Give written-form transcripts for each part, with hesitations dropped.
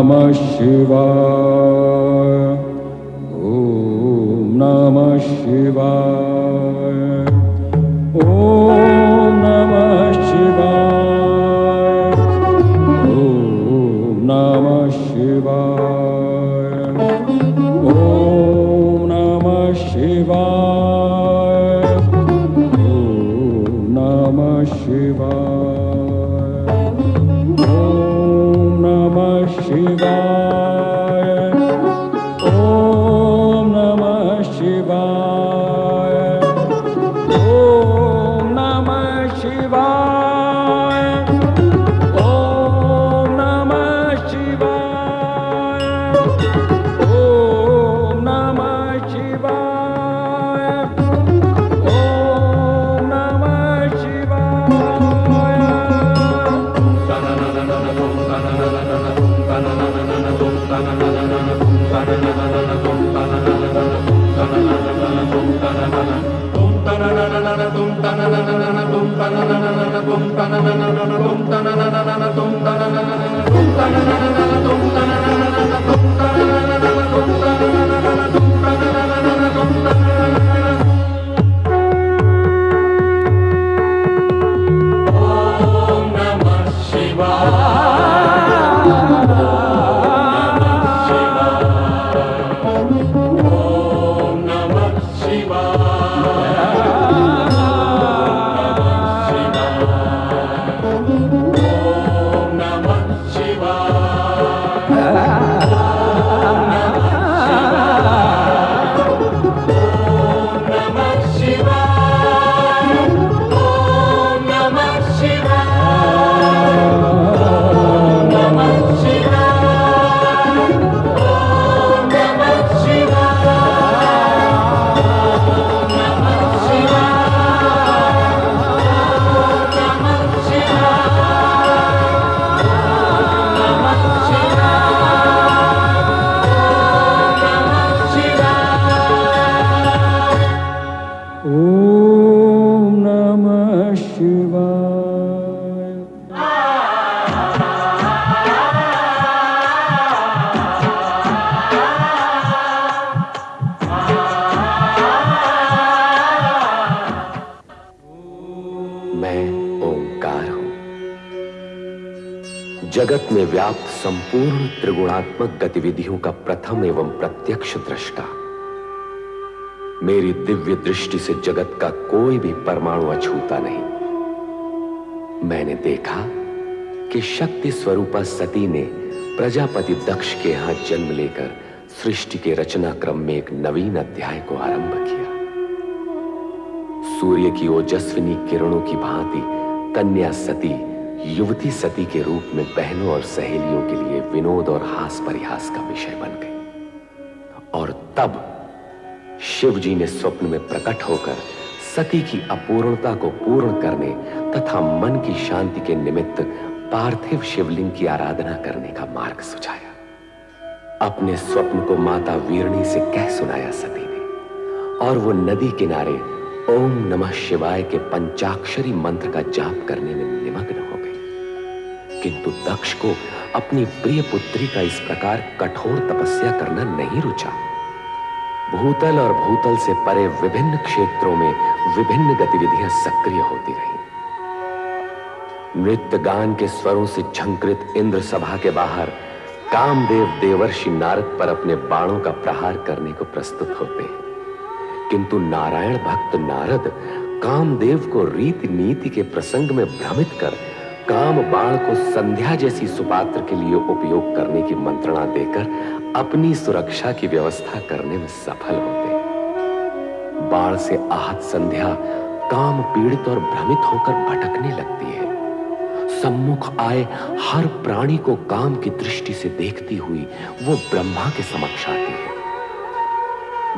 नमः शिवाय। ओम नमः शिवाय। ओम नमः शिवाय। ओम नमः शिवाय। ओम नमः शिवाय। ओम नमः शिवाय। ओम नमः शिवाय। ओम नमः शिवाय। ओम नमः शिवाय। ओम नमः शिवाय। ओम नमः शिवाय। ओम नमः शिवाय। ओम नमः शिवाय। मैं ओंकार हूं, जगत में व्याप्त संपूर्ण त्रिगुणात्मक गतिविधियों का प्रथम एवं प्रत्यक्ष दृष्टा। मेरी दिव्य दृष्टि से जगत का कोई भी परमाणु अछूता नहीं। मैंने देखा कि शक्ति स्वरूपा सती ने प्रजापति दक्ष के यहां जन्म लेकर सृष्टि के रचना क्रम में एक नवीन अध्याय को आरंभ किया। सूर्य की ओजस्विनी किरणों की भांति कन्या सती युवती सती के रूप में बहनों और सहेलियों के लिए विनोद और हास परिहास का विषय बन गई। और तब शिव जी ने स्वप्न में प्रकट होकर सती की अपूर्णता को पूर्ण करने तथा मन की शांति के निमित्त पार्थिव शिवलिंग की आराधना करने का मार्ग सुझाया। अपने स्वप्न को माता वीरणी से कह सुनाया सती ने, और वो नदी किनारे ओम नमः शिवाय के पंचाक्षरी मंत्र का जाप करने में निमग्न हो गई। किंतु दक्ष को अपनी प्रिय पुत्री का इस प्रकार कठोर तपस्या करना नहीं रुचा। भूतल और भूतल से परे विभिन्न क्षेत्रों में विभिन्न गतिविधियां सक्रिय होती रहीं। नृत्य गान के स्वरों से झंकृत इंद्र सभा के बाहर कामदेव देवर्षि नारद पर अपने बाणों का प्रहार करने को प्रस्तुत होते हैं। किंतु नारायण भक्त नारद कामदेव को रीति नीति के प्रसंग में भ्रमित कर काम बाण को संध्या जैसी सुपात्र के लिए उपयोग करने की मंत्रणा देकर अपनी सुरक्षा की व्यवस्था करने में सफल होते हैं। बाण से आहत संध्या काम पीड़ित और भ्रमित होकर भटकने लगती है। सम्मुख आए हर प्राणी को काम की दृष्टि से देखती हुई वो ब्रह्मा के समक्ष आती है।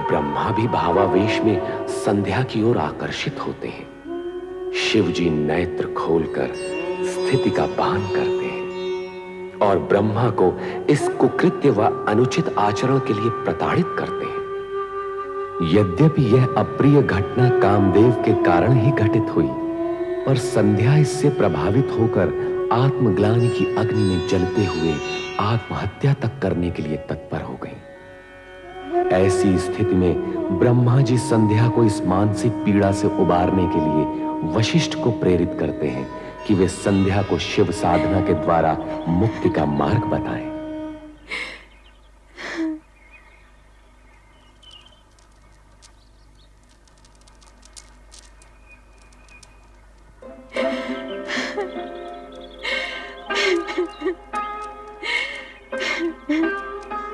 ब्रह्मा भी भावावेश में संध्या की ओर आकर्षित होते हैं। शिव जी नेत्र खोलकर स्थिति का भान करते हैं और ब्रह्मा को इस कुकृत्य व अनुचित आचरण के लिए प्रताड़ित करते हैं। यद्यपि यह अप्रिय घटना कामदेव के कारण ही घटित हुई, पर संध्या इससे प्रभावित होकर आत्मग्लानि की अग्नि में जलते हुए आत्महत्या तक करने के लिए तत्पर हो गईं। ऐसी स्थिति में ब्रह्मा जी संध्या को इस मानसिक पीड़ा से उबारने के लिए वशिष्ठ को प्रेरित करते हैं कि वे संध्या को शिव साधना के द्वारा मुक्ति का मार्ग बताएं।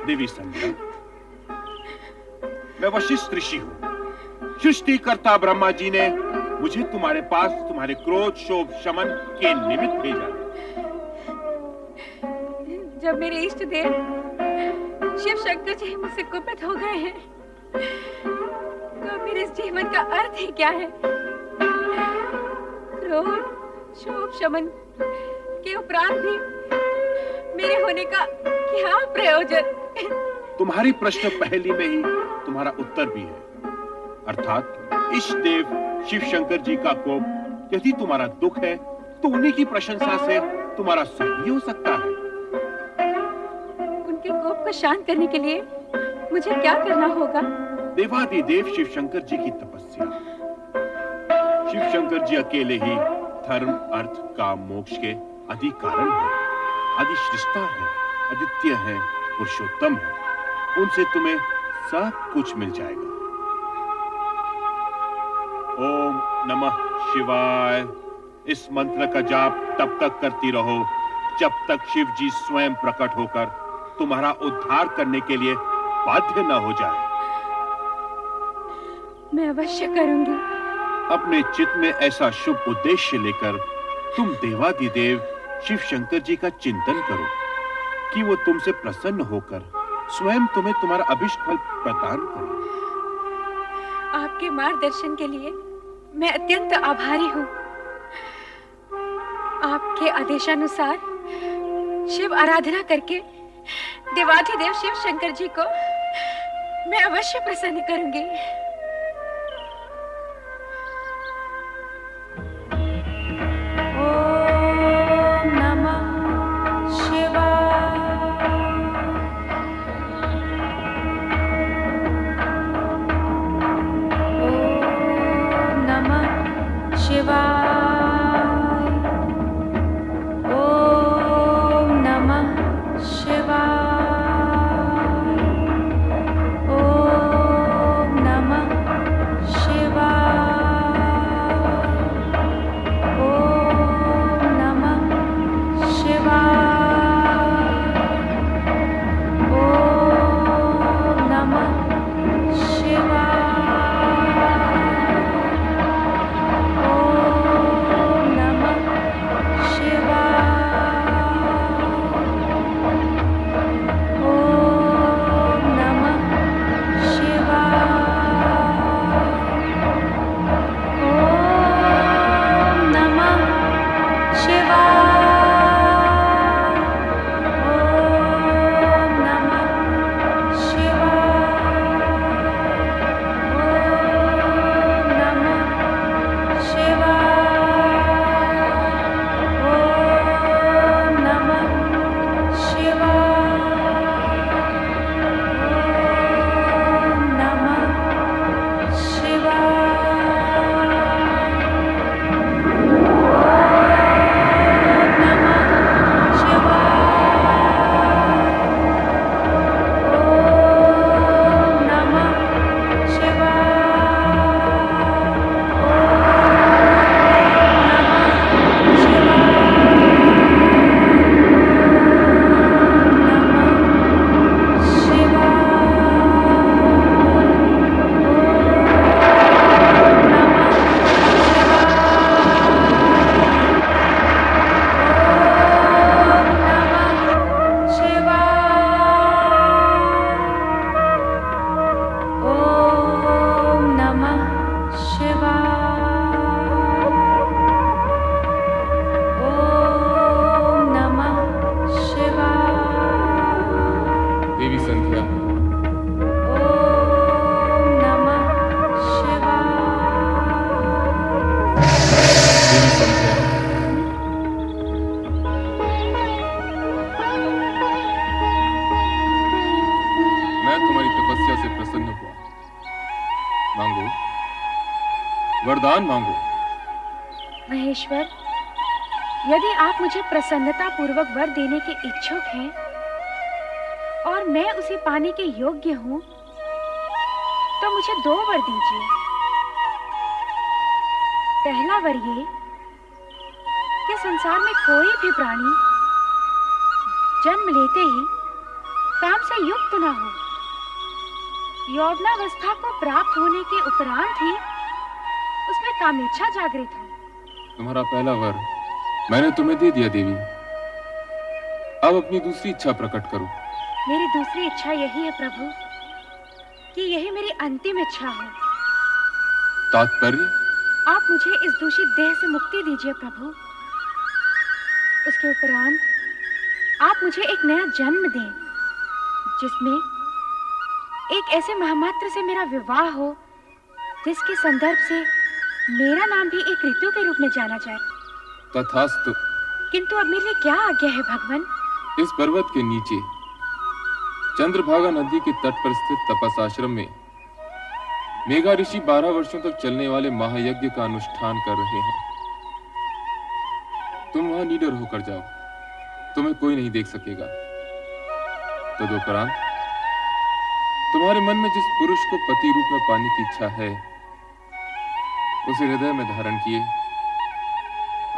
देवी संध्या, मैं वशिष्ठ ऋषि हूं। सृष्टिकर्ता ब्रह्मा जी ने मुझे तुम्हारे पास तुम्हारे क्रोध शोभ शमन के निमित्त भेजा। जब मेरे इष्ट देव शिव शंकर जी मुझसे कुपित हो गए हैं, तो मेरे इस जीवन का अर्थ ही क्या है? क्रोध शोभ शमन के उपरांत भी मेरे होने का क्या प्रयोजन? तुम्हारी प्रश्न पहली में ही तुम्हारा उत्तर भी है, अर्थात इष्ट देव शिव शंकर जी का कोप यदि तुम्हारा दुख है तो उन्हीं की प्रशंसा से तुम्हारा सुख भी हो सकता है। उनके कोप को शांत करने के लिए मुझे क्या करना होगा? देवादिदेव शिव शंकर जी की तपस्या। शिव शंकर जी अकेले ही धर्म अर्थ काम मोक्ष के आदि कारण है, आदि सृष्टा है, अद्वितीय है, पुरुषोत्तम है। उनसे तुम्हें सब कुछ मिल जाएगा। ओम नमः शिवाय इस मंत्र का जाप तब तक करती रहो जब तक शिव जी स्वयं प्रकट होकर तुम्हारा उद्धार करने के लिए बाध्य न हो जाए। मैं अवश्य करूंगी। अपने चित्त में ऐसा शुभ उद्देश्य लेकर तुम देवादिदेव शिव शंकर जी का चिंतन करो कि वो तुमसे प्रसन्न होकर स्वयं तुम्हें तुम्हारा अभिष्ट फल प्रदान करे। आपके मार्गदर्शन के लिए मैं अत्यंत आभारी हूँ। आपके आदेशानुसार शिव आराधना करके देवाधिदेव शिव शंकर जी को मैं अवश्य प्रसन्न करूंगी। नमः वरदान मांगो। महेश्वर, यदि आप मुझे प्रसन्नता पूर्वक वर देने के इच्छुक हैं और मैं उसे पाने के योग्य हूं, तो मुझे 2 वर दीजिए। पहला वर ये कि संसार में कोई भी प्राणी जन्म लेते ही काम से युक्त न हो। यौवनावस्था को प्राप्त होने के उपरांत ही उसमें कामेच्छा जागृत हो। तुम्हारा पहला वर मैंने तुम्हें दे दिया देवी। अब अपनी दूसरी इच्छा प्रकट करो। मेरी दूसरी इच्छा यही है प्रभु कि यही मेरी अंतिम इच्छा हो। तात्पर्य? आप मुझे इस दूषित देह से मुक्ति दीजिए प्रभु। उसके उपरांत आप मुझे एक नया जन्म दें, जिसमें एक ऐसे महामात्र से मेरा विवाह हो जिसके संदर्भ से मेरा नाम भी एक ऋतु के रूप में जाना जाए। तथास्तु। किंतु अब मेरे लिए क्या आज्ञा है भगवान? इस पर्वत के नीचे चंद्रभागा नदी के तट पर स्थित तपस आश्रम में मेघा ऋषि 12 वर्षों तक चलने वाले महायज्ञ का अनुष्ठान कर रहे हैं। तुम वहां निडर होकर जाओ, तुम्हें कोई नहीं देख सकेगा। तदुपरांत तुम्हारे मन में जिस पुरुष को पति रूप में पाने की इच्छा है, उसे हृदय में धारण किए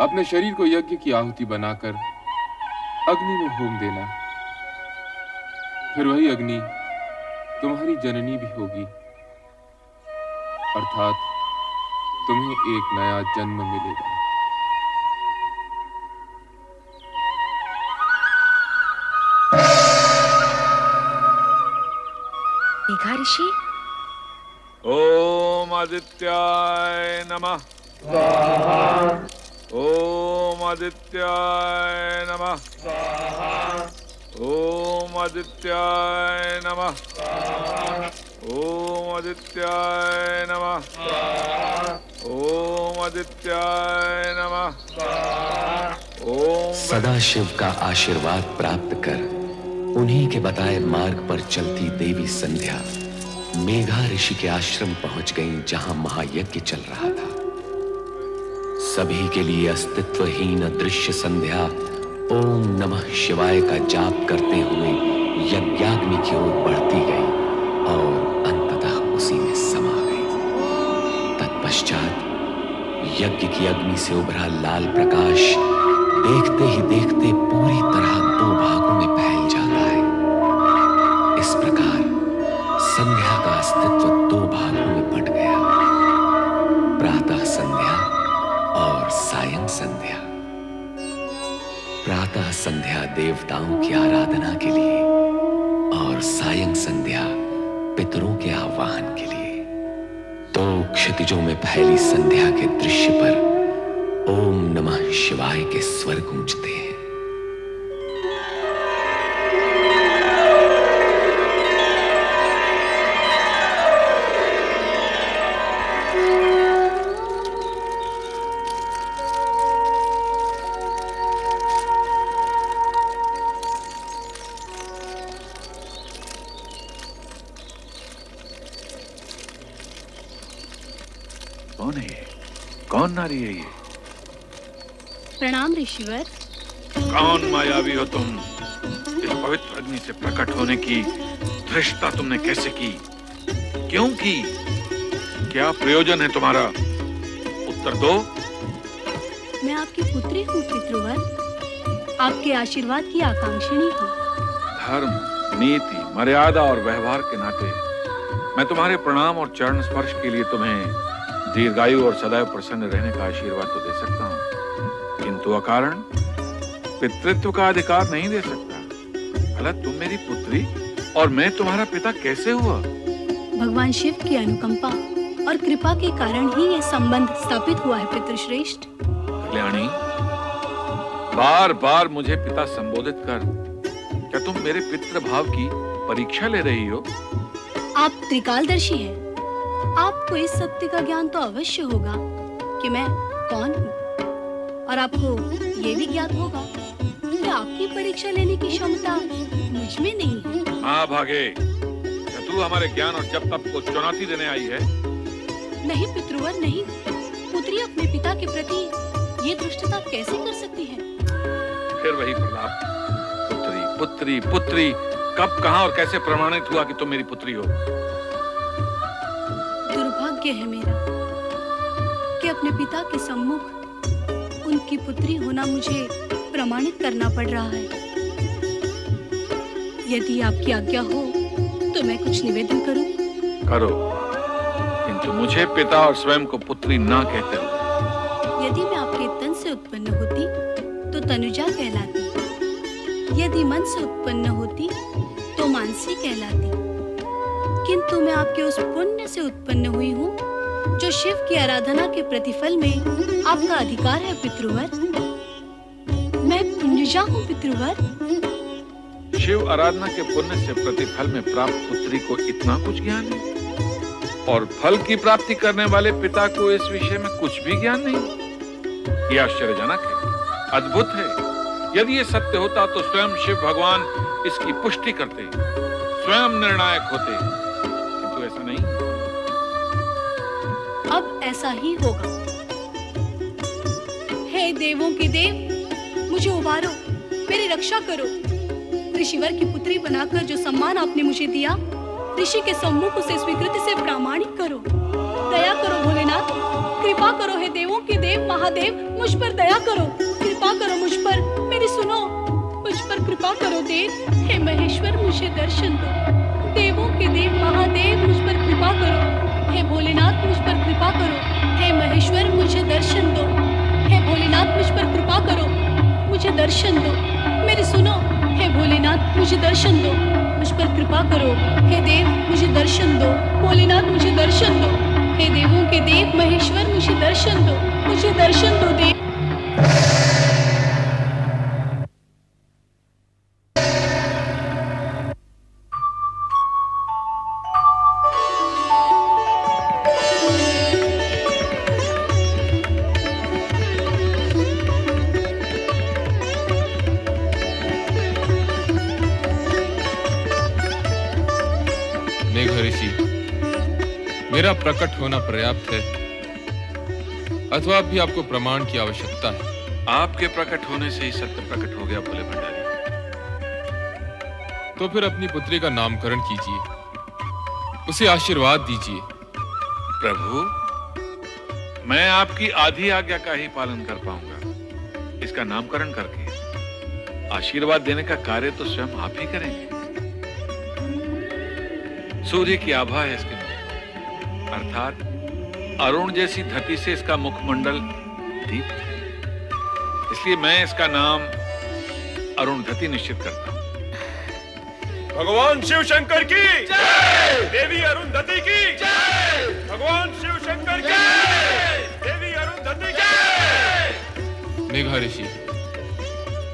अपने शरीर को यज्ञ की आहुति बनाकर अग्नि में होम देना। फिर वही अग्नि तुम्हारी जननी भी होगी, अर्थात तुम्हें एक नया जन्म मिलेगा। मेघा ऋषि, ओम आदित्याय नमः। ओम आदित्याय नमः। ओम आदित्याय नमः। ओम आदित्याय नमः। ओम आदित्याय नमः। ओम सदाशिव का आशीर्वाद प्राप्त कर उन्हीं के बताए मार्ग पर चलती देवी संध्या मेघा ऋषि के आश्रम पहुंच गईं, जहां महायज्ञ चल रहा था। सभी के लिए अस्तित्वहीन अदृश्य संध्या ओम नमः शिवाय का जाप करते हुए यज्ञाग्नि की ओर बढ़ती गई और अंततः उसी में समा गई। तत्पश्चात यज्ञ की अग्नि से उभरा लाल प्रकाश देखते ही देखते पूरी तरह 2 भागों में फैल जाता है। इस प्रकार संध्या का अस्तित्व 2 भागों में बंट गया, प्रातः संध्या और सायं संध्या। प्रातः संध्या देवताओं की आराधना के लिए और सायं संध्या पितरों के आह्वान के लिए। 2 क्षितिजों में फैली संध्या के दृश्य पर ओम नमः शिवाय के स्वर गूंजते हैं। कौन है ये? कौन नारी है ये? प्रणाम ऋषिवर। कौन मायावी हो तुम? इस पवित्र अग्नि से प्रकट होने की धृष्टता तुमने कैसे की? क्यों की? क्या प्रयोजन है तुम्हारा? उत्तर दो। मैं आपकी पुत्री हूँ पितृवर, आपके आशीर्वाद की आकांक्षिणी हूँ। धर्म, नीति, मर्यादा और व्यवहार के नाते मैं तुम्हारे प्रणाम और चरण स्पर्श के लिए तुम्हें दीर्घायु और सदैव प्रसन्न रहने का आशीर्वाद तो दे सकता हूँ, किंतु अकारण पितृत्व का अधिकार नहीं दे सकता। भला तुम मेरी पुत्री और मैं तुम्हारा पिता कैसे हुआ? भगवान शिव की अनुकंपा और कृपा के कारण ही ये संबंध स्थापित हुआ है पितृश्रेष्ठ। कल्याणी, बार बार मुझे पिता संबोधित कर क्या तुम मेरे पितृ भाव की परीक्षा ले रही हो? आप त्रिकालदर्शी हैं। आपको इस सत्य का ज्ञान तो अवश्य होगा कि मैं कौन हूँ, और आपको ये भी ज्ञात होगा कि आपकी परीक्षा लेने की क्षमता मुझ में नहीं है। हाँ भागे, क्या तू हमारे ज्ञान और जप तप को चुनौती देने आई है? नहीं पितृवर, नहीं। पिता के प्रति ये दुष्टता कैसे कर सकती हैं? फिर वही प्रलाप, पुत्री पुत्री पुत्री। कब, कहां और कैसे प्रमाणित हुआ कि तुम मेरी पुत्री हो? दुर्भाग्य है मेरा कि अपने पिता के सम्मुख उनकी पुत्री होना मुझे प्रमाणित करना पड़ रहा है। यदि आपकी आज्ञा हो तो मैं कुछ निवेदन करूं? करो, किंतु मुझे पिता और स्वयं को पुत्री ना कहते हो। यदि मैं आपके तन से उत्पन्न होती तो तनुजा कहलाती, यदि मन से उत्पन्न होती तो मानसी कहलाती, किंतु मैं आपके उस पुण्य से उत्पन्न हुई हूँ जो शिव की आराधना के प्रतिफल में आपका अधिकार है पितृवर। मैं पुण्यजा हूँ पितृवर। शिव आराधना के पुण्य से प्रतिफल में प्राप्त पुत्री को इतना कुछ ज्ञान है, और फल की प्राप्ति करने वाले पिता को इस विषय में कुछ भी ज्ञान नहीं। यह आश्चर्यजनक है, अद्भुत है। यदि ये सत्य होता तो स्वयं शिव भगवान इसकी पुष्टि करते, स्वयं निर्णायक होते, किंतु ऐसा नहीं। अब ऐसा ही होगा। हे देवों के देव, मुझे उबारो, मेरी रक्षा करो। ऋषिवर की पुत्री बनाकर जो सम्मान आपने मुझे दिया, ऋषि के सम्मुख उसे स्वीकृति से प्रामाणिक करो। दया करो भोलेनाथ, कृपा करो। हे देवों के देव महादेव, मुझ पर दया करो, कृपा करो मुझ पर, मेरी सुनो, मुझ पर कृपा करो देव। हे महेश्वर, मुझे दर्शन दो। देवों के देव महादेव, मुझ पर कृपा करो। हे भोलेनाथ, मुझ पर कृपा करो। हे महेश्वर, मुझे दर्शन दो। हे भोलेनाथ, मुझ पर कृपा करो, मुझे दर्शन दो। मेरी सुनो, हे भोलेनाथ, मुझे दर्शन दो, मुझ पर कृपा करो। हे देव, मुझे दर्शन दो। भोलेनाथ, मुझे दर्शन दो। हे देवों के देव महेश्वर, मुझे दर्शन दो, मुझे दर्शन दो देव। मेरा प्रकट होना पर्याप्त है अथवा भी आपको प्रमाण की आवश्यकता है? आपके प्रकट होने से ही सत्य प्रकट हो गया भोले भंडारी। तो फिर अपनी पुत्री का नामकरण कीजिए, उसे आशीर्वाद दीजिए। प्रभु, मैं आपकी आधी आज्ञा का ही पालन कर पाऊंगा। इसका नामकरण करके आशीर्वाद देने का कार्य तो स्वयं आप ही करेंगे। सूर्य की आभा है इसके मुख, अर्थात अरुण जैसी धरती से इसका मुखमंडल दीप्त है, इसलिए मैं इसका नाम अरुणधति निश्चित करता हूं। भगवान शिव शंकर की जय, देवी अरुणधति की जय, भगवान शिव शंकर की जय, देवी अरुणधति की जय। मेघा ऋषि,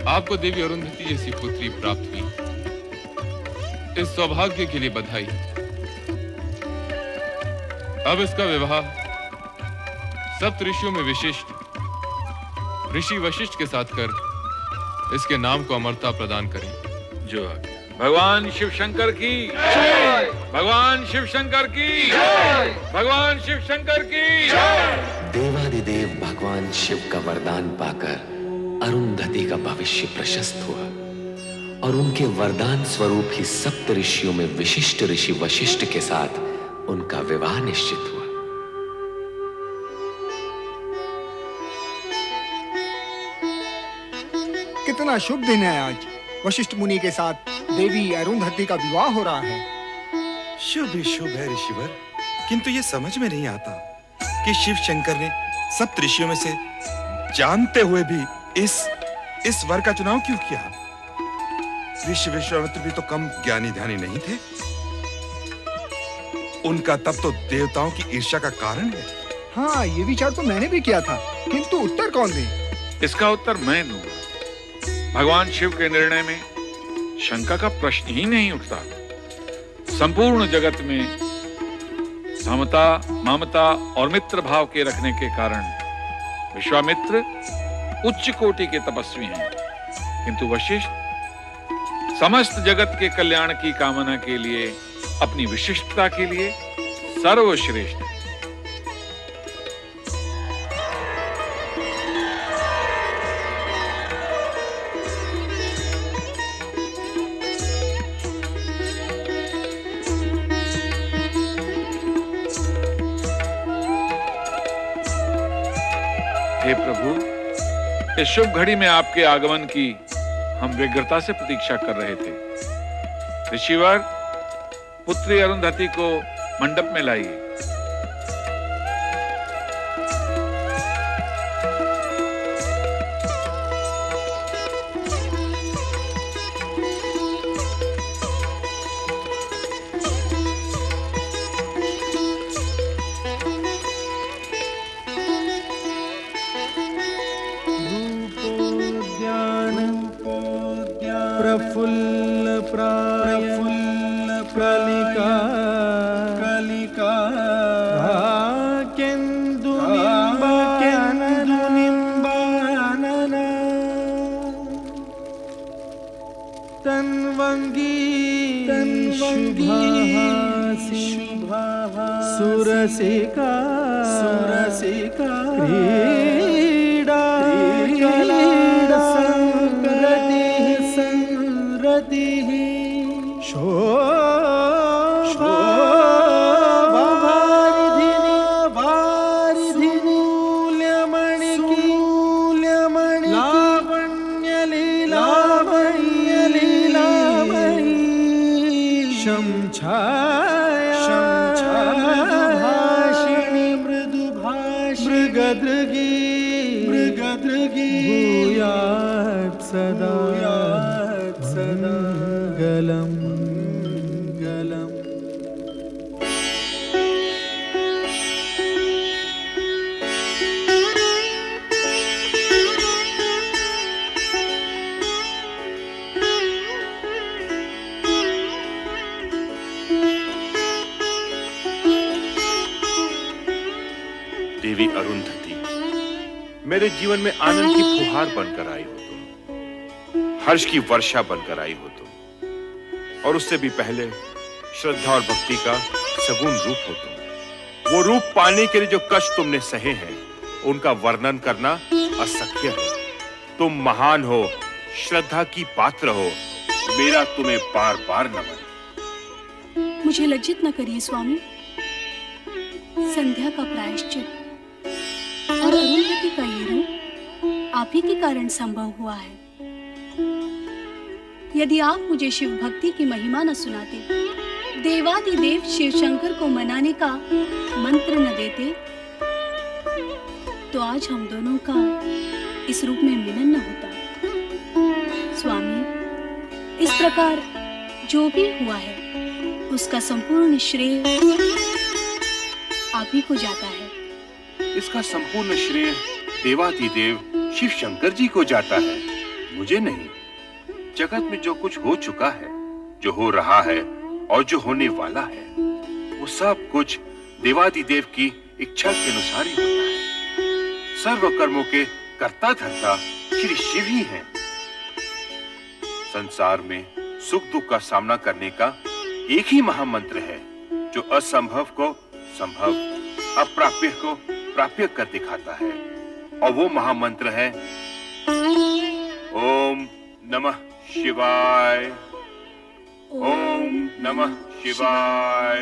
आपको देवी अरुणधति जैसी पुत्री प्राप्त हुई, इस सौभाग्य के लिए बधाई। अब इसका विवाह सप्त ऋषियों में विशिष्ट ऋषि वशिष्ठ के साथ कर इसके नाम को अमरता प्रदान करें। जो भगवान शिव शंकर की जय, भगवान शिव शंकर की जय, भगवान शिव शंकर की जय। देवादिदेव भगवान शिव का वरदान पाकर अरुंधति का भविष्य प्रशस्त हुआ और उनके वरदान स्वरूप ही सप्त ऋषियों में विशिष्ट ऋषि वशिष्ठ के साथ उनका विवाह निश्चित हुआ। कितना शुभ दिन है आज। वशिष्ठ मुनि के साथ देवी अरुंधति का विवाह हो रहा है। शुभ ही शुभ है ऋषिवर, किंतु ये समझ में नहीं आता कि शिव शंकर ने सप्त ऋषियों में से जानते हुए भी इस वर का चुनाव क्यों किया? ऋषि विश्वामित्र भी तो कम ज्ञानी ध्यानी नहीं थे। उनका तप तो देवताओं की ईर्ष्या का कारण है। हाँ, ये विचार तो मैंने भी किया था, किंतु उत्तर कौन दे? इसका उत्तर मैं दूंगा। भगवान शिव के निर्णय में शंका का प्रश्न ही नहीं उठता। संपूर्ण जगत में समता, ममता और मित्र भाव के रखने के कारण विश्वामित्र उच्च कोटि के तपस्वी हैं, किंतु वशिष्ठ समस्त जगत के कल्याण की कामना के लिए, अपनी विशिष्टता के लिए सर्वश्रेष्ठ है। प्रभु, इस शुभ घड़ी में आपके आगमन की हम व्यग्रता से प्रतीक्षा कर रहे थे। ऋषिवर, पुत्री अरुंधति को मंडप में लाइए। प्रफुल्ल प्रायफुल्ल कलिका कलिका केंदु निंबानन तन्वंगी शुभाहासी सुरसिका सुरसिका क्रीडा कला संरति शोभारिधिनी मूल्यमणि लावण्यलीलामयी शंछायाभाषिणी मृगदृगी भूयात् सदा गलम गलम। देवी अरुंधति, मेरे जीवन में आनंद की फुहार बनकर आई हो तुम, हर्ष की वर्षा बनकर आई हो तुम, और उससे भी पहले श्रद्धा और भक्ति का सगुण रूप हो तुम। वो रूप पाने के लिए जो कष्ट तुमने सहे हैं, उनका वर्णन करना असख्य है। तुम महान हो, श्रद्धा की पात्र हो, मेरा तुम्हें बार बार नमन। मुझे लज्जित न करिए स्वामी। संध्या का प्रायश्चित और अरुंधति का ये रूप आप ही के कारण संभव हुआ है। यदि आप मुझे शिव भक्ति की महिमा न सुनाते, देवादिदेव शिव शंकर को मनाने का मंत्र न देते, तो आज हम दोनों का इस रूप में मिलन न होता। स्वामी, इस प्रकार जो भी हुआ है, उसका संपूर्ण श्रेय आप ही को जाता है। इसका संपूर्ण श्रेय देवादिदेव शिव शंकर जी को जाता है, मुझे नहीं। जगत में जो कुछ हो चुका है, जो हो रहा है और जो होने वाला है, वो सब कुछ देवादिदेव की इच्छा के अनुसार ही होता है। सर्व कर्मों के कर्ता धर्ता श्री शिव ही हैं। संसार में सुख दुख का सामना करने का एक ही महामंत्र है, जो असंभव को संभव, अप्राप्य को प्राप्य कर दिखाता है, और वो महामंत्र है ओम नमः शिवाय। ओम नमः शिवाय।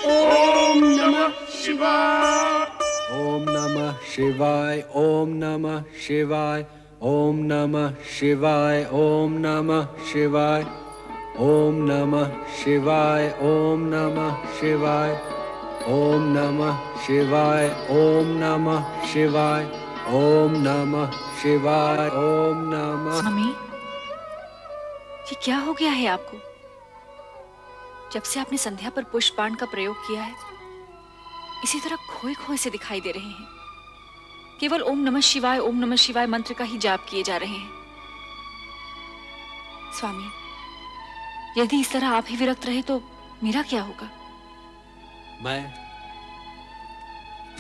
ओम नमः शिवाय। ओम नमः शिवाय। ओम नमः शिवाय। ओम नमः शिवाय। ओम नमः शिवाय। ओम नमः शिवाय। ओम नमः शिवाय। ओम नमः शिवाय। ओम नमः शिवाय। ओम नमः शिवाय। ओम नमः। स्वामी, ये क्या हो गया है आपको? जब से आपने संध्या पर पुष्पबाण का प्रयोग किया है, इसी तरह खोए खोए से दिखाई दे रहे हैं। केवल ओम नमः शिवाय मंत्र का ही जाप किए जा रहे हैं। स्वामी, यदि इस तरह आप ही विरक्त रहे तो मेरा क्या होगा?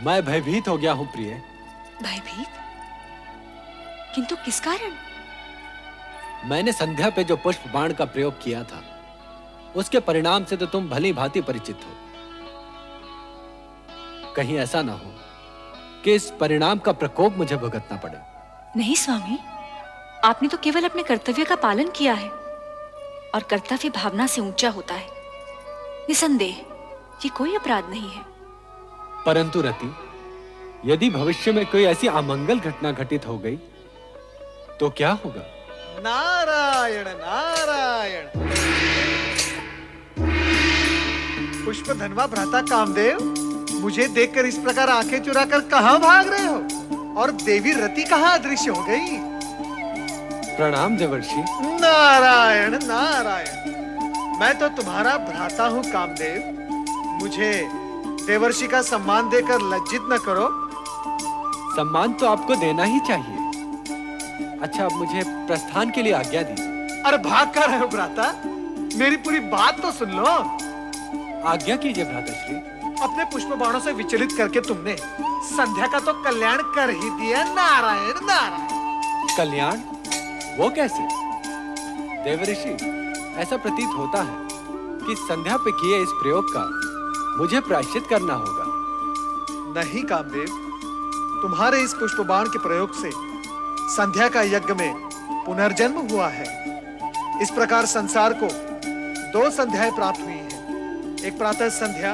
मैं भयभीत हो गया हूं प्रिय। भयभीत? किंतु किस कारण? मैंने संध्या पे जो पुष्प बाण का प्रयोग किया था, उसके परिणाम से तो तुम भली भांति परिचित हो। कहीं ऐसा ना हो कि इस परिणाम का प्रकोप मुझे भुगतना पड़े। नहीं स्वामी, आपने तो केवल अपने कर्तव्य का पालन किया है, और कर्तव्य भावना से ऊंचा होता है। निसंदेह ये कोई अपराध नहीं है। परंतु रति, यदि भविष्य में कोई ऐसी अमंगल घटना घटित हो गई तो क्या होगा? नारायण नारायण। पुष्पधनवा भ्राता कामदेव, मुझे देखकर इस प्रकार आंखें चुराकर कहां भाग रहे हो? और देवी रति कहां अदृश्य हो गई? प्रणाम देवर्षि। नारायण नारायण। मैं तो तुम्हारा भ्राता हूं कामदेव। मुझे देवर्षि का सम्मान देकर लज्जित न करो। सम्मान तो आपको देना ही चाहिए। अच्छा, अब मुझे प्रस्थान के लिए आज्ञा दीजिए। अरे भाग कर रहे हो भ्राता? मेरी पूरी बात तो सुन लो। आज्ञा कीजिए भ्राताश्री। अपने पुष्प बाणों से विचलित करके तुमने संध्या का तो कल्याण कर ही दिया। नारायण नारायण। कल्याण? वो कैसे? देवर्षि, ऐसा प्रतीत होता है कि संध्या पे किए इस प्रयोग का मुझे प्रायश्चित करना होगा। नहीं कामदेव, तुम्हारे इस पुष्प बाण के प्रयोग से संध्या का यज्ञ में पुनर्जन्म हुआ है। इस प्रकार संसार को 2 संध्याएं प्राप्त हुई हैं, एक प्रातः संध्या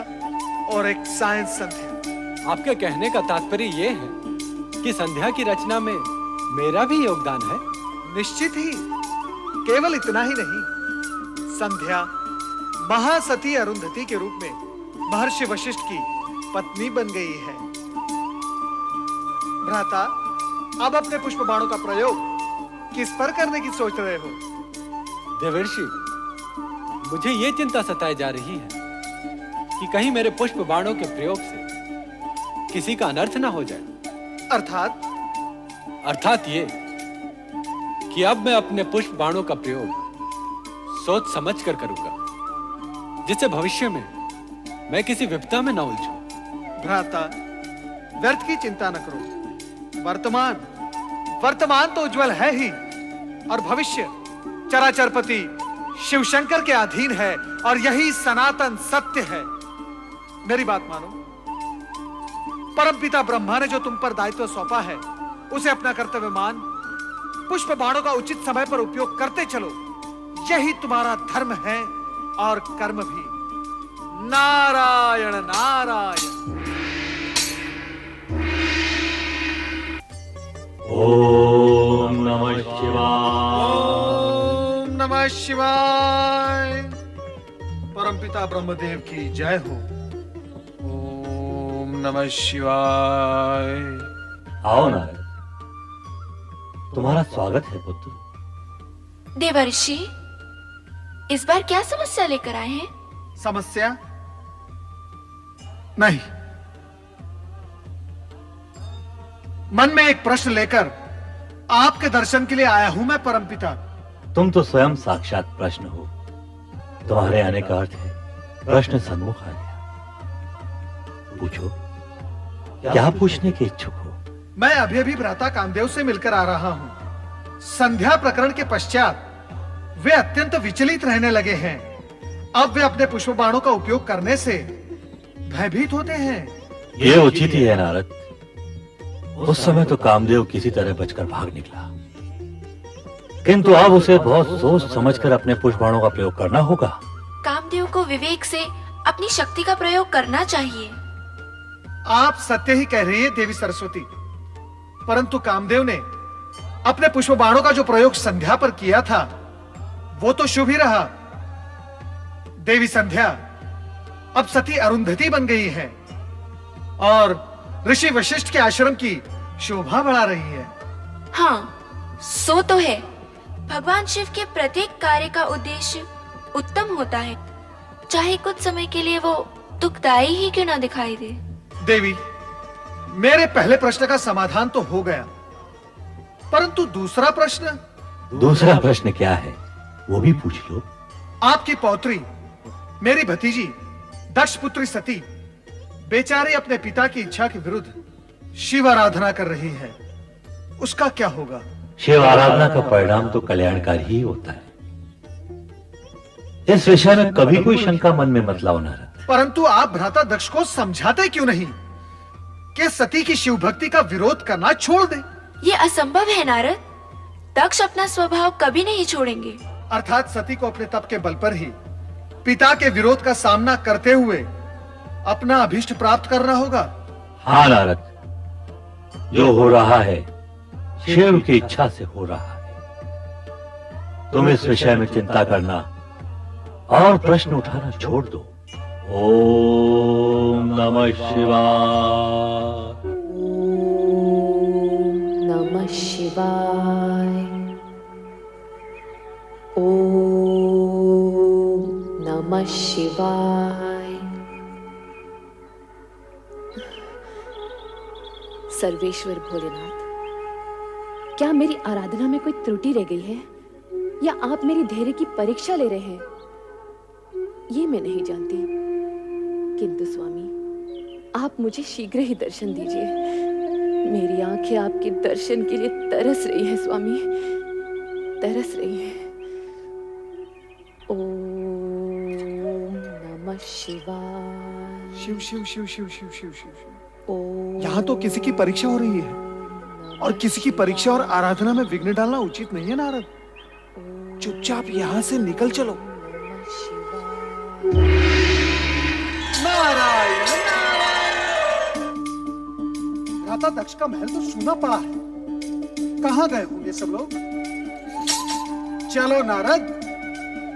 और एक सायं संध्या। आपके कहने का तात्पर्य ये है कि संध्या की रचना में मेरा भी योगदान है? निश्चित ही। केवल इतना ही नहीं, संध्या महासती अरुंधति के रूप में महर्षि वशिष्ठ की पत्नी बन गई है। भ्राता, अब अपने पुष्प बाणों का प्रयोग किस पर करने की सोच रहे हो? देवर्षि, मुझे ये चिंता सताए जा रही है कि कहीं मेरे पुष्प बाणों के प्रयोग से किसी का अनर्थ ना हो जाए। अर्थात ये कि अब मैं अपने पुष्प बाणों का प्रयोग सोच समझ कर करूंगा, जिससे भविष्य में मैं किसी विपदा में न उलझूं। भ्राता, व्यर्थ की चिंता न करो। वर्तमान तो उज्जवल है ही, और भविष्य चराचरपति शिवशंकर के अधीन है, और यही सनातन सत्य है। मेरी बात मानो। परमपिता ब्रह्मा ने जो तुम पर दायित्व सौंपा है, उसे अपना कर्तव्य मान पुष्प बाणों का उचित समय पर उपयोग करते चलो। यही तुम्हारा धर्म है और कर्म भी। नारायण नारायण। ओम नमः शिवाय। ओम नमः शिवाय। परमपिता ब्रह्मदेव की जय हो। ओम नमः शिवाय। आओ नारद, तुम्हारा स्वागत है पुत्र। देवर्षि, इस बार क्या समस्या लेकर आए हैं? समस्या नहीं, मन में एक प्रश्न लेकर आपके दर्शन के लिए आया हूं मैं परमपिता। तुम तो स्वयं साक्षात प्रश्न हो। तुम्हारे आने का अर्थ है प्रश्न सन्मुख आ गया। पूछो, क्या पूछने के इच्छुक हो? मैं अभी अभी भ्राता कामदेव से मिलकर आ रहा हूं। संध्या प्रकरण के पश्चात वे अत्यंत विचलित रहने लगे हैं। अब वे अपने पुष्प बाणों का उपयोग करने से भयभीत होते हैं। ये उचित ही है नारद। उस समय तो कामदेव किसी तरह बचकर भाग निकला, किंतु अब उसे बहुत सोच समझकर अपने पुष्प बाणों का प्रयोग करना होगा। कामदेव को विवेक से अपनी शक्ति का प्रयोग करना चाहिए। आप सत्य ही कह रही हैं देवी सरस्वती, परंतु कामदेव ने अपने पुष्प बाणों का जो प्रयोग संध्या पर किया था, वो तो शुभ ही रहा। देवी संध्या अब सती अरुंधति बन गई है और ऋषि वशिष्ठ के आश्रम की शोभा बढ़ा रही है। हाँ, सो तो है। भगवान शिव के प्रत्येक कार्य का उद्देश्य उत्तम होता है, चाहे कुछ समय के लिए वो दुखदायी ही क्यों ना दिखाई दे। देवी, मेरे पहले प्रश्न का समाधान तो हो गया, परंतु दूसरा प्रश्न क्या है, वो भी पूछ लो। आपकी पौत्री, मेरी भतीजी दक्ष पुत्री सती बेचारी अपने पिता की इच्छा के विरुद्ध शिव आराधना कर रही है, उसका क्या होगा? शिव आराधना का परिणाम तो कल्याणकारी ही होता है। इस विषय में कभी कोई शंका मन में मत लाओ नारद। परंतु आप भ्राता दक्ष को समझाते क्यों नहीं कि सती की शिव भक्ति का विरोध करना छोड़ दे? ये असंभव है नारद। दक्ष अपना स्वभाव कभी नहीं छोड़ेंगे। अर्थात सती को अपने तप के बल पर ही पिता के विरोध का सामना करते हुए अपना अभीष्ट प्राप्त करना होगा। हाँ नारद, जो हो रहा है शिव की इच्छा से हो रहा है। तुम इस विषय में चिंता करना और प्रश्न उठाना छोड़ दो। ओम नमः शिवाय। ओम नमः शिवाय। ओम नमः शिवाय। सर्वेश्वर भोलेनाथ, क्या मेरी आराधना में कोई त्रुटि रह गई है या आप मेरी धैर्य की परीक्षा ले रहे हैं, ये मैं नहीं जानती। किंतु स्वामी, आप मुझे शीघ्र ही दर्शन दीजिए। मेरी आंखें आपके दर्शन के लिए तरस रही हैं स्वामी, तरस रही हैं। ओम नमः शिवाय। शिव शिव शिव शिव शिव शिव शिव। यहाँ तो किसी की परीक्षा हो रही है और किसी की परीक्षा और आराधना में विघ्न डालना उचित नहीं है नारद। चुपचाप यहाँ से निकल चलो। नारायण नारायण। भ्राता दक्ष का महल तो सूना पड़ा है, कहाँ गए होंगे सब लोग? चलो नारद,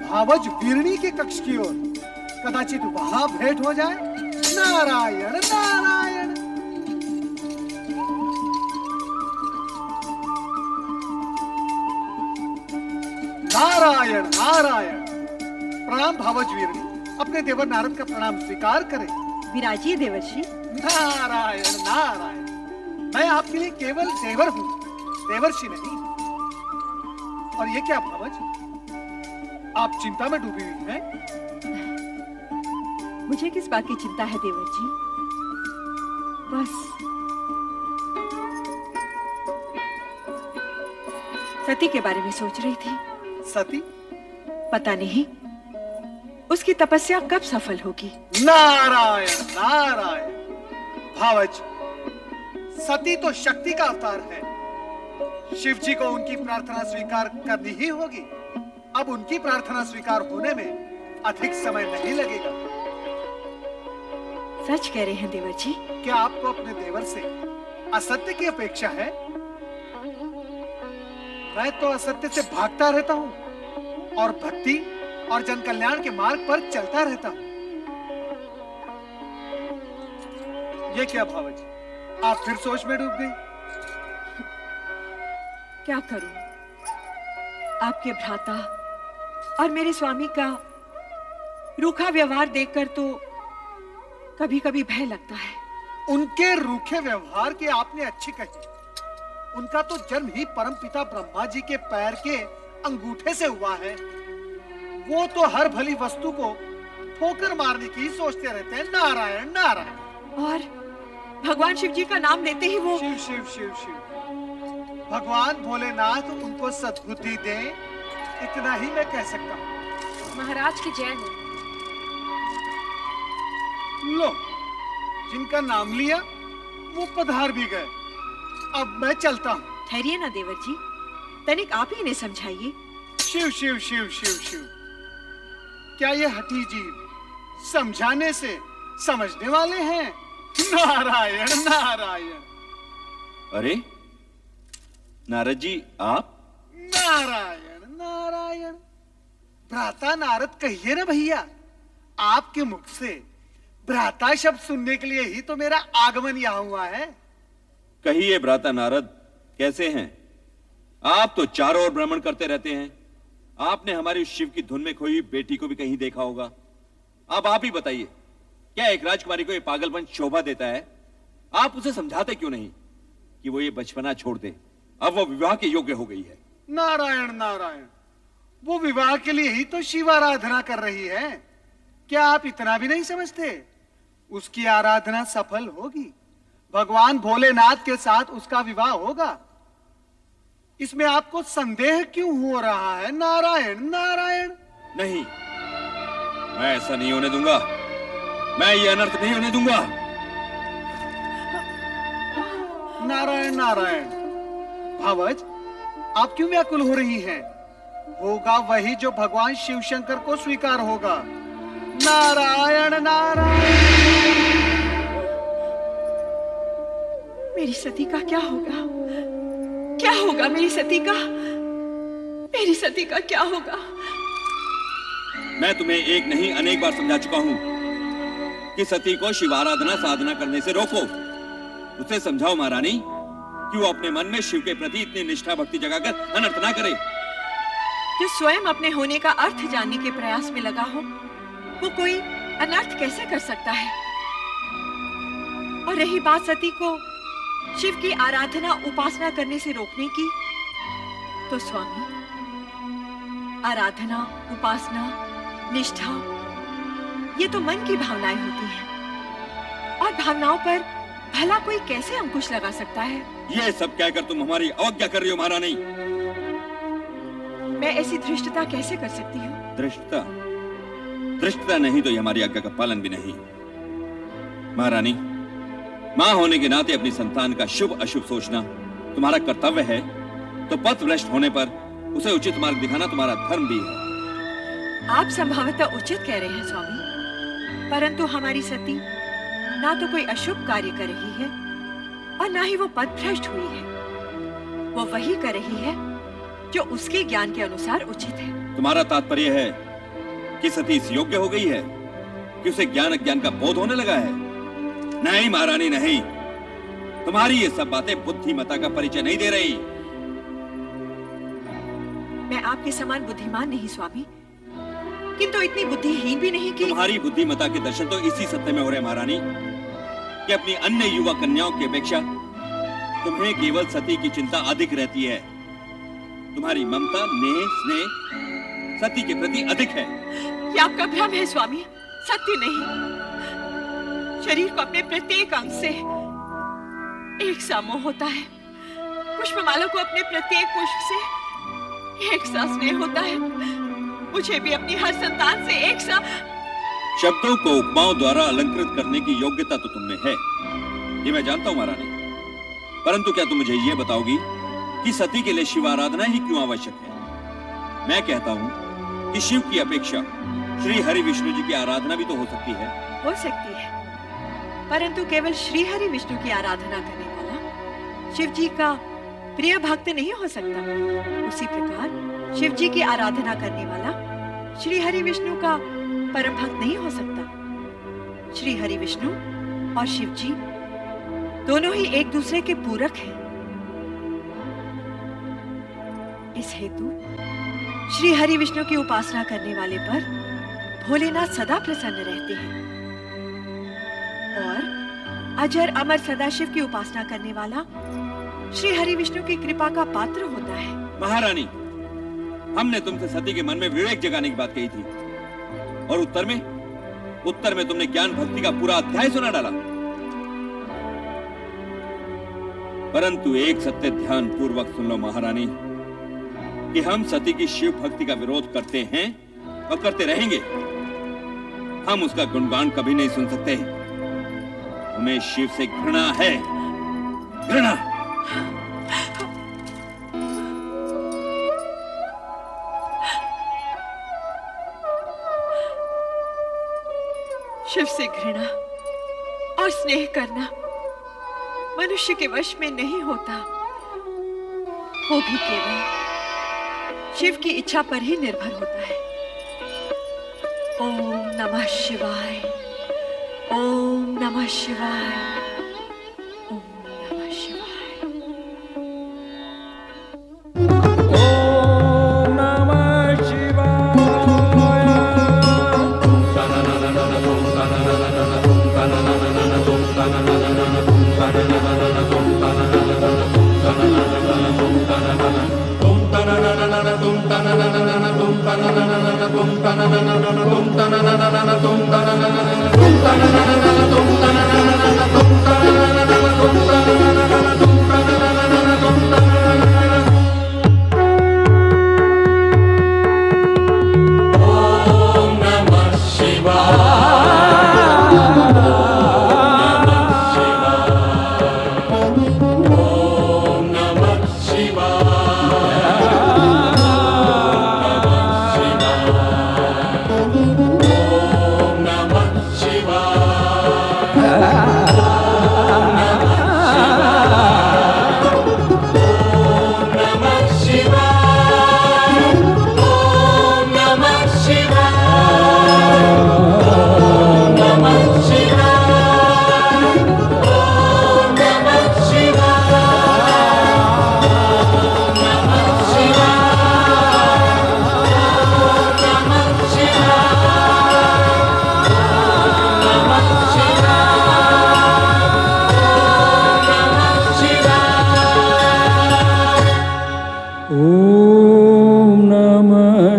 भावज वीरणी के कक्ष की ओर, कदाचित वहां भेंट हो जाए। नारायण नारायण। नारायण नारायण। प्रणाम भावज वीरणी, अपने देवर नारद का प्रणाम स्वीकार करें। विराजिए देवर्षि। नारायण नारायण। मैं आपके लिए केवल देवर हूँ, देवर्षि नहीं। और ये क्या भावज, आप चिंता में डूबी हुई हैं? मुझे किस बात की चिंता है देवर जी? बस सती के बारे में सोच रही थी। सती? पता नहीं उसकी तपस्या कब सफल होगी। नारायण नारायण। भावज, सती तो शक्ति का अवतार है। शिव जी को उनकी प्रार्थना स्वीकार करनी ही होगी। अब उनकी प्रार्थना स्वीकार होने में अधिक समय नहीं लगेगा। सच कह रहे हैं देवर जी। क्या आपको अपने देवर से असत्य की अपेक्षा है? मैं तो असत्य से भागता रहता हूँ और भक्ति और जन कल्याण के मार्ग पर चलता रहता हूँ। ये क्या भावज, आप फिर सोच में डूब गई? क्या करूं? आपके भ्राता और मेरे स्वामी का रूखा व्यवहार देखकर तो कभी कभी भय लगता है। उनके रूखे व्यवहार की आपने अच्छी कही। उनका तो जन्म ही परमपिता ब्रह्मा जी के पैर के अंगूठे से हुआ है। वो तो हर भली वस्तु को ठोकर मारने की सोचते रहते हैं। नारायण नारायण। और भगवान शिव जी का नाम लेते ही वो शिव शिव शिव शिव। भगवान भोलेनाथ उनको सद्बुद्धि दे, इतना ही मैं कह सकता हूँ। महाराज की जय हो। लो, जिनका नाम लिया वो पधार भी गए। अब मैं चलता हूँ। ठहरिए ना देवर जी, तनिक आप ही इन्हें समझाइए। शिव शिव शिव शिव शिव। क्या ये हठी जीव समझाने से समझने वाले हैं? नारायण नारायण। अरे नारद जी, आप? नारायण नारायण। भ्राता नारद कहिए ना भैया। आपके मुख से भ्राता शब्द सुनने के लिए ही तो मेरा आगमन यहाँ हुआ है। कहिए भ्राता नारद, कैसे हैं आप? तो चारों ओर भ्रमण करते रहते हैं। आपने हमारी शिव की धुन में खोई बेटी को भी कहीं देखा होगा। अब आप ही बताइए, क्या एक राजकुमारी को ये पागलपन शोभा देता है? आप उसे समझाते क्यों नहीं कि वो ये बचपना छोड़ दे? अब वो विवाह के योग्य हो गई है। नारायण नारायण। वो विवाह के लिए ही तो शिव आराधना कर रही है। क्या आप इतना भी नहीं समझते? उसकी आराधना सफल होगी, भगवान भोलेनाथ के साथ उसका विवाह होगा। इसमें आपको संदेह क्यों हो रहा है? नारायण नारायण। नहीं, मैं ऐसा नहीं होने दूंगा। मैं ये अनर्थ नहीं होने दूंगा। नारायण नारायण। भावज, आप क्यों व्याकुल हो रही हैं? होगा वही जो भगवान शिव शंकर को स्वीकार होगा। नारायण नारायण। मेरी सती का क्या होगा? क्या होगा मेरी सती का? मेरी सती का क्या होगा? मैं तुम्हें एक नहीं अनेक बार समझा चुका हूं कि सती को शिवाराधना साधना करने से रोको। उसे समझाओ महारानी कि वो अपने मन में शिव के प्रति इतनी निष्ठा भक्ति जगाकर अनर्थ ना करे। जो स्वयं अपने होने का अर्थ जानने के प्रयास में लगा हो, वो कोई अनर्थ कैसे कर सकता है? और रही बात सती को शिव की आराधना उपासना करने से रोकने की, तो स्वामी, आराधना, उपासना, निष्ठा, ये तो मन की भावनाएं होती हैं, और भावनाओं पर भला कोई कैसे अंकुश लगा सकता है? ये सब कहकर तुम हमारी अवज्ञा कर रही हो महारानी। मैं ऐसी धृष्टता कैसे कर सकती हूँ? धृष्टता? धृष्टता नहीं तो ये हमारी आज्ञा का पालन भी नहीं। महारानी, मां होने के नाते अपनी संतान का शुभ अशुभ सोचना तुम्हारा कर्तव्य है, तो पथ भ्रष्ट होने पर उसे उचित मार्ग दिखाना तुम्हारा धर्म भी है। आप संभवतः उचित कह रहे हैं स्वामी, परंतु हमारी सती ना तो कोई अशुभ कार्य कर रही है और ना ही वो पथ भ्रष्ट हुई है। वो वही कर रही है जो उसके ज्ञान के अनुसार उचित है। तुम्हारा तात्पर्य है कि सती इस योग्य हो गई है कि उसे ज्ञान अज्ञान का बोध होने लगा है? नहीं महारानी, नहीं। तुम्हारी ये सब बातें बुद्धिमता का परिचय नहीं दे रही। मैं आपके समान बुद्धिमान नहीं स्वामी, किंतु इतनी बुद्धिहीन भी नहीं कि तुम्हारी बुद्धिमता के दर्शन तो इसी सत्य में हो रहे महारानी कि अपनी अन्य युवा कन्याओं की अपेक्षा तुम्हें केवल सती की चिंता अधिक रहती है। तुम्हारी ममता, नेह, स्नेह सती के प्रति अधिक है। ये आपका भ्रम है स्वामी, सत्य नहीं। शरीर को अपने प्रत्येक अंग से एक सा मोह होता है, पुष्पमाला को अपने प्रत्येक पुष्प से एक सा स्नेह होता है, मुझे भी अपनी हर संतान से एक सा। शब्दों को उपमाओं द्वारा अलंकृत करने की योग्यता तो तुमने है, ये मैं जानता हूं महारानी, परंतु क्या तुम मुझे ये बताओगी कि सती के लिए शिव आराधना ही क्यों आवश्यक है? मैं कहता हूं कि शिव की अपेक्षा श्री हरि विष्णु जी की आराधना भी तो हो सकती है। हो सकती है, परंतु केवल श्री हरि विष्णु की आराधना करने वाला शिव जी का प्रिय भक्त नहीं हो सकता। उसी प्रकार शिव जी की आराधना करने वाला श्री हरि विष्णु का परम भक्त नहीं हो सकता। श्री हरि विष्णु और शिव जी दोनों ही एक दूसरे के पूरक हैं। इस हेतु श्री हरि विष्णु की उपासना करने वाले पर भोलेनाथ सदा प्रसन्न रहते हैं, और अजर अमर सदाशिव की उपासना करने वाला श्री हरि विष्णु की कृपा का पात्र होता है। महारानी, हमने तुमसे सती के मन में विवेक जगाने की बात कही थी, और उत्तर में तुमने ज्ञान भक्ति का पूरा अध्याय सुना डाला। परंतु एक सत्य ध्यान पूर्वक सुन लो महारानी कि हम सती की शिव भक्ति का विरोध करते हैं और करते रहेंगे। हम उसका गुणगान कभी नहीं सुन सकते। हमें शिव से घृणा है, घृणा। शिव से घृणा और स्नेह करना मनुष्य के वश में नहीं होता, वो भी केवल शिव की इच्छा पर ही निर्भर होता है। ओम नमः शिवाय, ओम नमः शिवाय, ओम नमः शिवाय। ओम नमः शिवाय। Shiva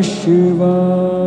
शिवाय।